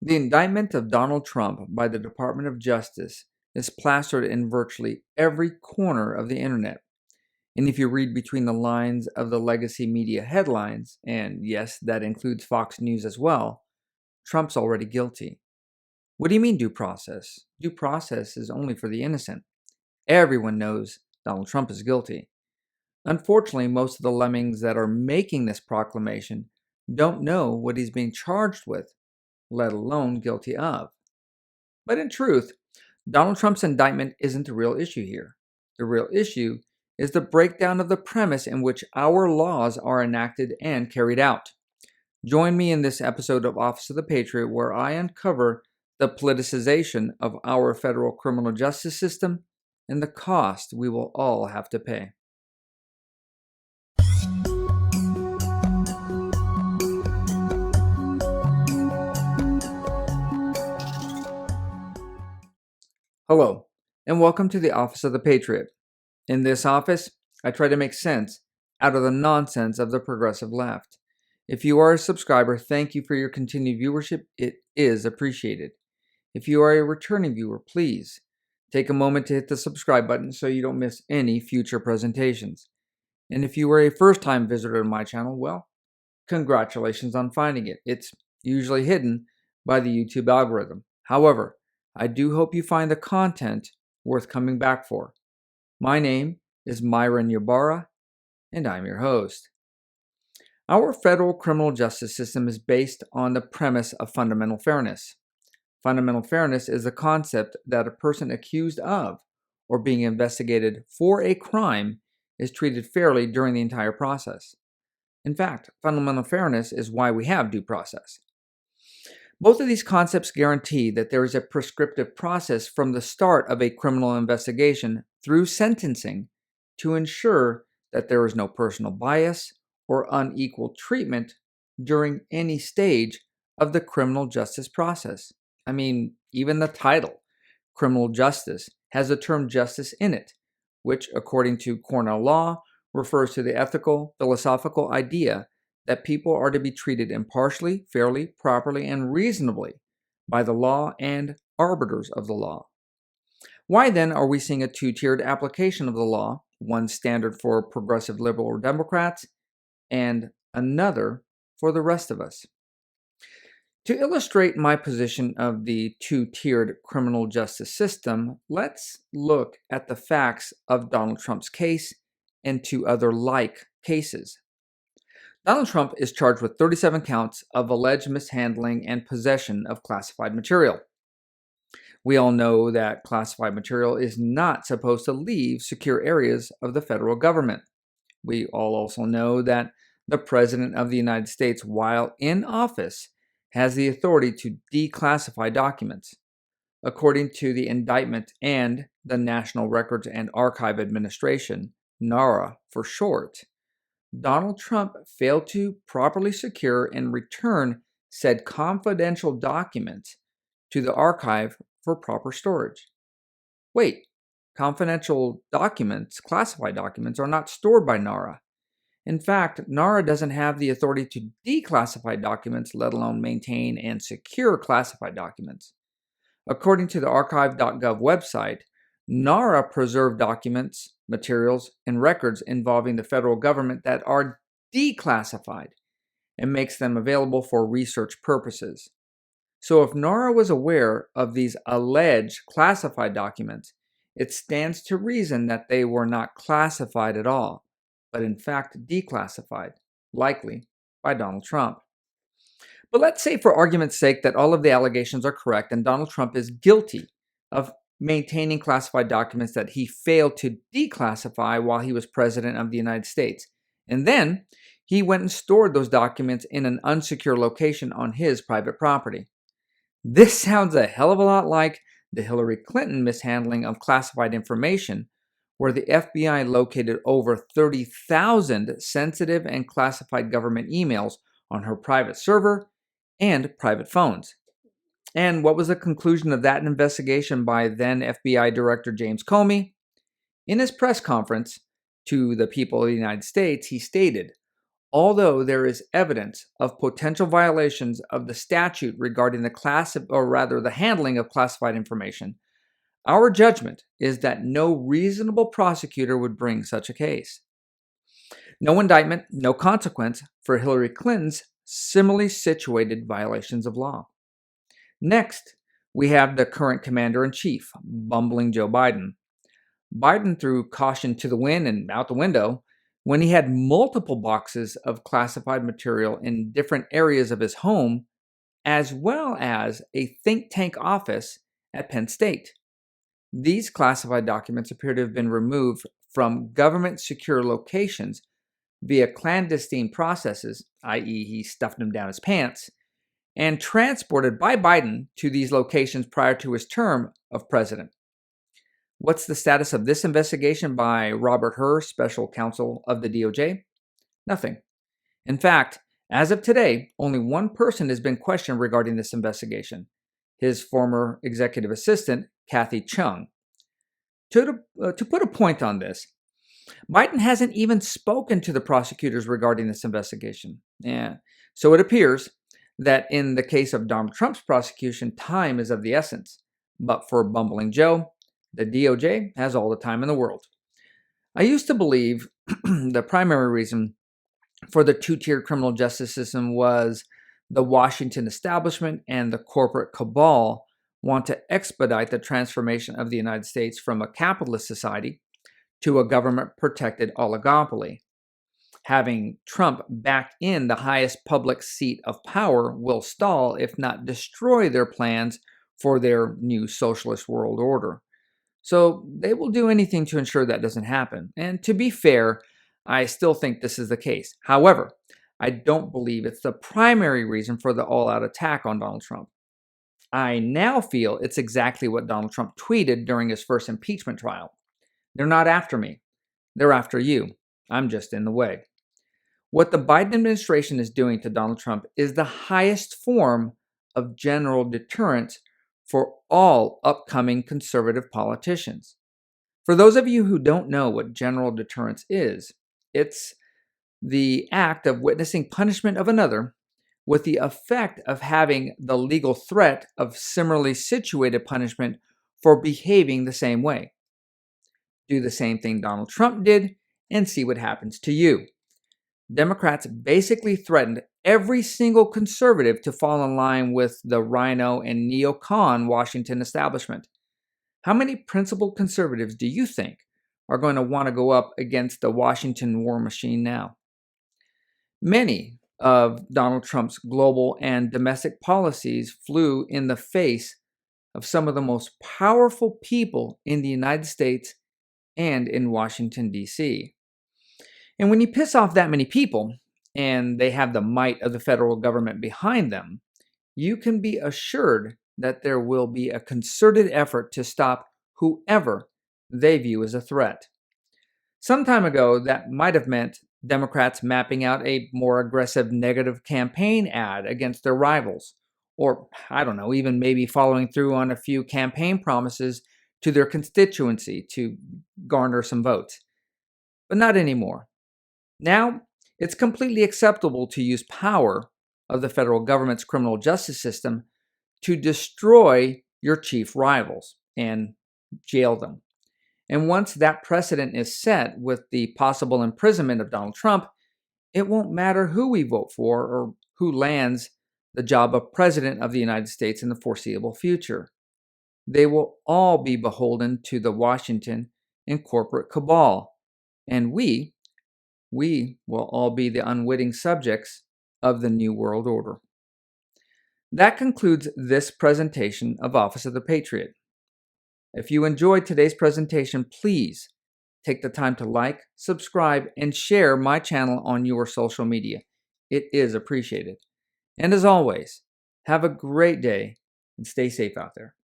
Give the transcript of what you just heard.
The indictment of Donald Trump by the Department of Justice is plastered in virtually every corner of the internet. And if you read between the lines of the legacy media headlines, and yes, that includes Fox News as well, Trump's already guilty. What do you mean due process? Due process is only for the innocent. Everyone knows Donald Trump is guilty. Unfortunately, most of the lemmings that are making this proclamation don't know what he's being charged with, let alone guilty of. But in truth, Donald Trump's indictment isn't the real issue here. The real issue is the breakdown of the premise in which our laws are enacted and carried out. Join me in this episode of Office of the Patriot where I uncover the politicization of our federal criminal justice system and the cost we will all have to pay. Hello, and welcome to the Office of the Patriot. In this office, I try to make sense out of the nonsense of the progressive left. If you are a subscriber, thank you for your continued viewership. It is appreciated. If you are a returning viewer, please take a moment to hit the subscribe button so you don't miss any future presentations. And if you are a first-time visitor to my channel, well, congratulations on finding it. It's usually hidden by the YouTube algorithm. However, I do hope you find the content worth coming back for. My name is Myron Ybarra, and I'm your host. Our federal criminal justice system is based on the premise of fundamental fairness. Fundamental fairness is the concept that a person accused of or being investigated for a crime is treated fairly during the entire process. In fact, fundamental fairness is why we have due process. Both of these concepts guarantee that there is a prescriptive process from the start of a criminal investigation through sentencing to ensure that there is no personal bias or unequal treatment during any stage of the criminal justice process. I mean, even the title, criminal justice, has the term justice in it, which, according to Cornell law, refers to the ethical, philosophical idea that people are to be treated impartially, fairly, properly, and reasonably by the law and arbiters of the law. Why then are we seeing a two-tiered application of the law, one standard for progressive liberal Democrats and another for the rest of us? To illustrate my position of the two-tiered criminal justice system, let's look at the facts of Donald Trump's case and two other like cases. Donald Trump is charged with 37 counts of alleged mishandling and possession of classified material. We all know that classified material is not supposed to leave secure areas of the federal government. We all also know that the President of the United States, while in office, has the authority to declassify documents. According to the indictment and the National Records and Archive Administration, NARA for short, Donald Trump failed to properly secure and return said confidential documents to the archive for proper storage. Wait, confidential documents, classified documents, are not stored by NARA. In fact, NARA doesn't have the authority to declassify documents, let alone maintain and secure classified documents. According to the archive.gov website, NARA preserved documents, materials, and records involving the federal government that are declassified and makes them available for research purposes. So if NARA was aware of these alleged classified documents, it stands to reason that they were not classified at all, but in fact declassified, likely by Donald Trump. But let's say for argument's sake that all of the allegations are correct and Donald Trump is guilty of maintaining classified documents that he failed to declassify while he was President of the United States. And then he went and stored those documents in an unsecure location on his private property. This sounds a hell of a lot like the Hillary Clinton mishandling of classified information, where the FBI located over 30,000 sensitive and classified government emails on her private server and private phones. And what was the conclusion of that investigation by then FBI Director James Comey? In his press conference to the people of the United States, he stated, Although there is evidence of potential violations of the statute regarding the handling of classified information, our judgment is that no reasonable prosecutor would bring such a case. No indictment, no consequence for Hillary Clinton's similarly situated violations of law. Next, we have the current commander-in-chief, bumbling Joe Biden. Biden threw caution to the wind and out the window when he had multiple boxes of classified material in different areas of his home, as well as a think tank office at Penn State. These classified documents appear to have been removed from government secure locations via clandestine processes, i.e., he stuffed them down his pants, and transported by Biden to these locations prior to his term of president. What's the status of this investigation by Robert Hur, special counsel of the DOJ? Nothing. In fact, as of today, only one person has been questioned regarding this investigation, his former executive assistant, Kathy Chung. To put a point on this, Biden hasn't even spoken to the prosecutors regarding this investigation. So it appears that in the case of Donald Trump's prosecution, time is of the essence. But for bumbling Joe, the DOJ has all the time in the world. I used to believe the primary reason for the two-tiered criminal justice system was the Washington establishment and the corporate cabal want to expedite the transformation of the United States from a capitalist society to a government-protected oligopoly. Having Trump back in the highest public seat of power will stall, if not destroy, their plans for their new socialist world order. So they will do anything to ensure that doesn't happen. And to be fair, I still think this is the case. However, I don't believe it's the primary reason for the all-out attack on Donald Trump. I now feel it's exactly what Donald Trump tweeted during his first impeachment trial. They're not after me. They're after you. I'm just in the way. What the Biden administration is doing to Donald Trump is the highest form of general deterrence for all upcoming conservative politicians. For those of you who don't know what general deterrence is, it's the act of witnessing punishment of another with the effect of having the legal threat of similarly situated punishment for behaving the same way. Do the same thing Donald Trump did and see what happens to you. Democrats basically threatened every single conservative to fall in line with the rhino and neocon Washington establishment. How many principled conservatives do you think are going to want to go up against the Washington war machine now? Many of Donald Trump's global and domestic policies flew in the face of some of the most powerful people in the United States and in Washington, D.C. And when you piss off that many people, and they have the might of the federal government behind them, you can be assured that there will be a concerted effort to stop whoever they view as a threat. Some time ago, that might have meant Democrats mapping out a more aggressive negative campaign ad against their rivals, or, I don't know, even maybe following through on a few campaign promises to their constituency to garner some votes. But not anymore. Now, it's completely acceptable to use power of the federal government's criminal justice system to destroy your chief rivals and jail them. And once that precedent is set with the possible imprisonment of Donald Trump, it won't matter who we vote for or who lands the job of President of the United States in the foreseeable future. They will all be beholden to the Washington and corporate cabal, and we will all be the unwitting subjects of the New World Order. That concludes this presentation of Office of the Patriot. If you enjoyed today's presentation, please take the time to like, subscribe, and share my channel on your social media. It is appreciated. And as always, have a great day and stay safe out there.